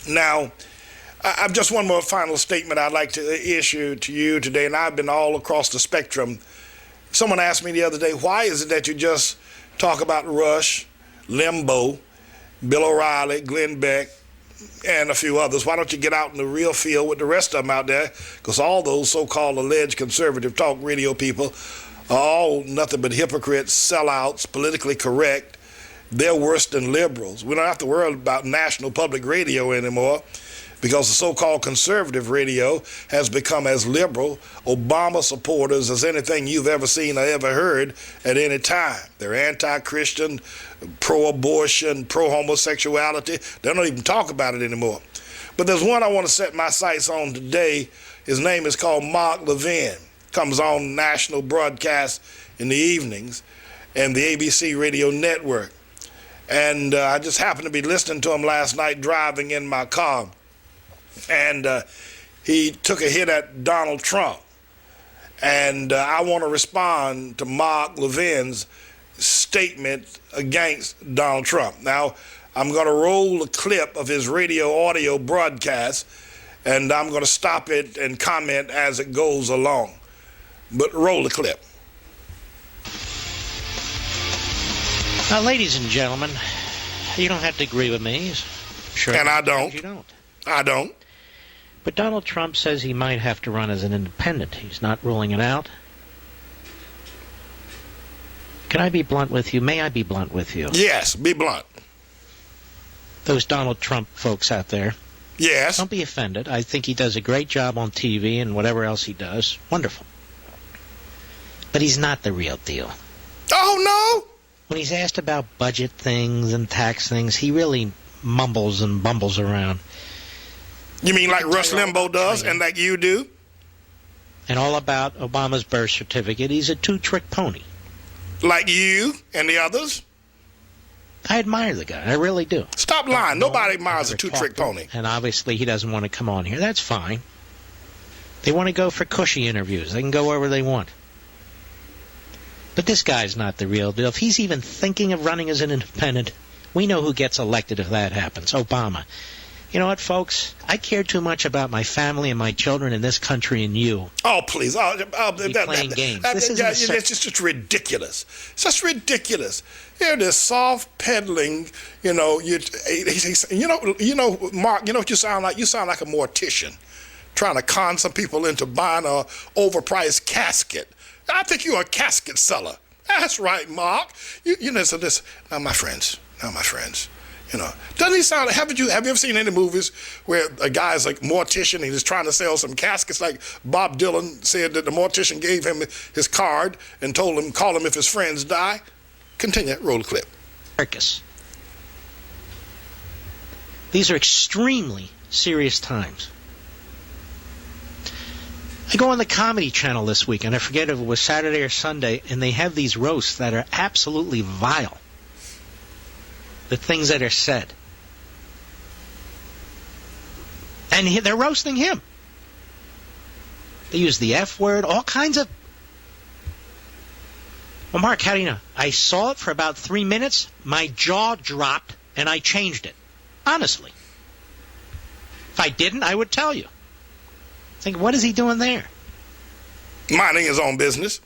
Now, I've just one more final statement I'd like to issue to you today, and I've been all across the spectrum. Someone asked me the other day, why is it that you just talk about Rush, Limbo, Bill O'Reilly, Glenn Beck, and a few others? Why don't you get out in the real field with the rest of them out there? Because all those so-called alleged conservative talk radio people are all nothing but hypocrites, sellouts, politically correct. They're worse than liberals. We don't have to worry about national public radio anymore, because the so-called conservative radio has become as liberal Obama supporters as anything you've ever seen or ever heard at any time. They're anti-Christian, pro-abortion, pro-homosexuality. They don't even talk about it anymore. But there's one I want to set my sights on today. His name is called Mark Levin. Comes on national broadcast in the evenings and the ABC radio network. And I just happened to be listening to him last night driving in my car. And he took a hit at Donald Trump. And I want to respond to Mark Levin's statement against Donald Trump. Now, I'm going to roll a clip of his radio audio broadcast, and I'm going to stop it and comment as it goes along. But roll the clip. Now, ladies and gentlemen, you don't have to agree with me. Sure. And I don't. You don't. I don't. But Donald Trump says he might have to run as an independent. He's not ruling it out. Can I be blunt with you? May I be blunt with you? Yes, be blunt. Those Donald Trump folks out there. Yes. Don't be offended. I think he does a great job on TV and whatever else he does. Wonderful. But he's not the real deal. Oh, no? When he's asked about budget things and tax things, he really mumbles and bumbles around. You mean like Rush Limbaugh does and like you do? And all about Obama's birth certificate. He's a two-trick pony. Like you and the others? I admire the guy. I really do. Stop lying. Nobody admires a two-trick pony. And obviously he doesn't want to come on here. That's fine. They want to go for cushy interviews. They can go wherever they want. But this guy's not the real deal. If he's even thinking of running as an independent, we know who gets elected if that happens. Obama. You know what, folks? I care too much about my family and my children in this country and you. Oh, please. Playing games. This is just ridiculous. It's just ridiculous. Here, this soft peddling, you know, Mark, you know what you sound like? You sound like a mortician trying to con some people into buying a overpriced casket. I think you're a casket seller. That's right, Mark. You know, so this, now my friends, you know, doesn't he sound, have you ever seen any movies where a guy's like mortician and he's trying to sell some caskets, like Bob Dylan said that the mortician gave him his card and told him, call him if his friends die? Continue, roll the clip. Circus. These are extremely serious times. I go on the Comedy Channel this week, and I forget if it was Saturday or Sunday, and they have these roasts that are absolutely vile. The things that are said. And they're roasting him. They use the F word, all kinds of... Well, Mark, how do you know? I saw it for about 3 minutes, my jaw dropped, and I changed it. Honestly. If I didn't, I would tell you. Think, what is he doing there? Minding his own business.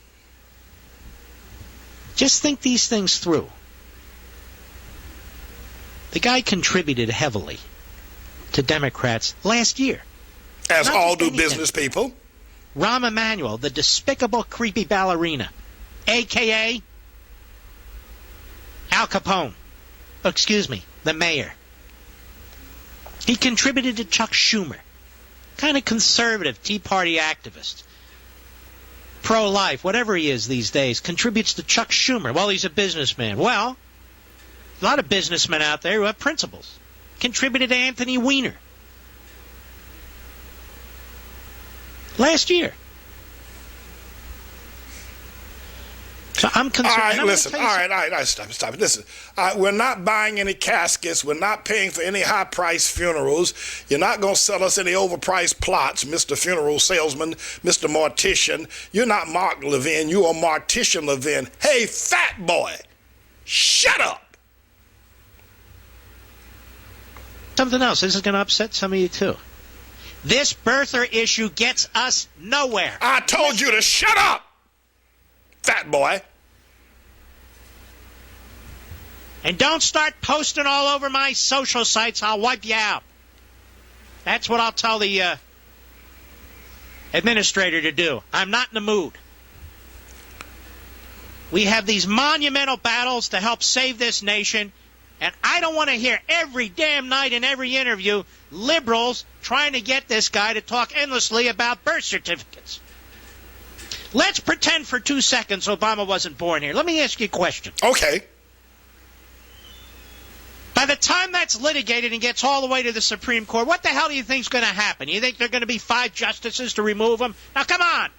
Just think these things through. The guy contributed heavily to Democrats last year. As all do business people. Rahm Emanuel, the despicable, creepy ballerina, a.k.a. Al Capone. Oh, excuse me, the mayor. He contributed to Chuck Schumer. Kind of conservative Tea Party activist. Pro-life, whatever he is these days, contributes to Chuck Schumer. Well, he's a businessman. Well, a lot of businessmen out there who have principles. Contributed to Anthony Weiner. Last year. So I'm concerned. All right, listen. All right, stop it. Listen, we're not buying any caskets. We're not paying for any high-priced funerals. You're not going to sell us any overpriced plots, Mr. Funeral Salesman, Mr. Mortician. You're not Mark Levin. You are Mortician Levin. Hey, fat boy, shut up. Something else. This is going to upset some of you, too. This birther issue gets us nowhere. I told you to shut up, fat boy. And don't start posting all over my social sites. I'll wipe you out. That's what I'll tell the administrator to do. I'm not in the mood. We have these monumental battles to help save this nation, and I don't want to hear every damn night in every interview liberals trying to get this guy to talk endlessly about birth certificates. Let's pretend for 2 seconds Obama wasn't born here. Let me ask you a question. Okay. By the time that's litigated and gets all the way to the Supreme Court, what the hell do you think's going to happen? You think there are going to be 5 justices to remove him? Now, come on.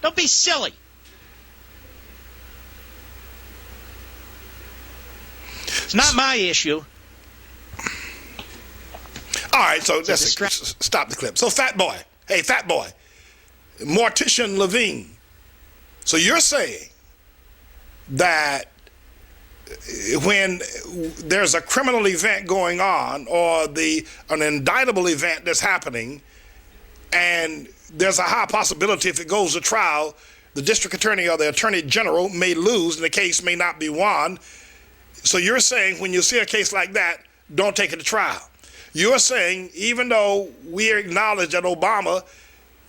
Don't be silly. It's not my issue. All right, so let's stop the clip. So, fat boy. Hey, fat boy. Mortician Levine. So you're saying that when there's a criminal event going on or an indictable event that's happening, and there's a high possibility if it goes to trial, the district attorney or the attorney general may lose and the case may not be won. So you're saying when you see a case like that, don't take it to trial. You're saying even though we acknowledge that Obama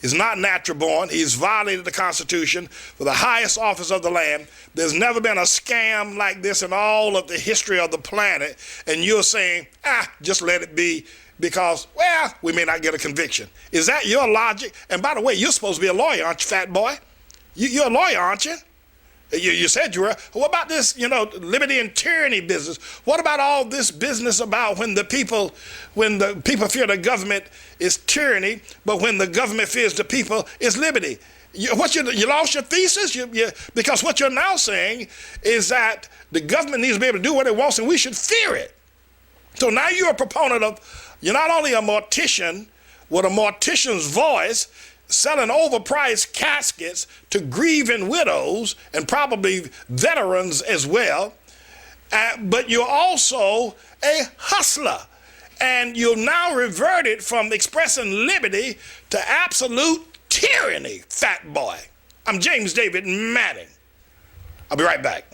is not natural born, he's violated the Constitution for the highest office of the land, there's never been a scam like this in all of the history of the planet, and you're saying, just let it be because, well, we may not get a conviction. Is that your logic? And by the way, you're supposed to be a lawyer, aren't you, fat boy? You're a lawyer, aren't you? You said you were. What about this, liberty and tyranny business? What about all this business about when the people fear the government is tyranny, but when the government fears the people is liberty? You lost your thesis? Because what you're now saying is that the government needs to be able to do what it wants and we should fear it. So now you're a proponent of, you're not only a mortician with a mortician's voice, selling overpriced caskets to grieving widows and probably veterans as well, but you're also a hustler. And you've now reverted from expressing liberty to absolute tyranny, fat boy. I'm James David Manning. I'll be right back.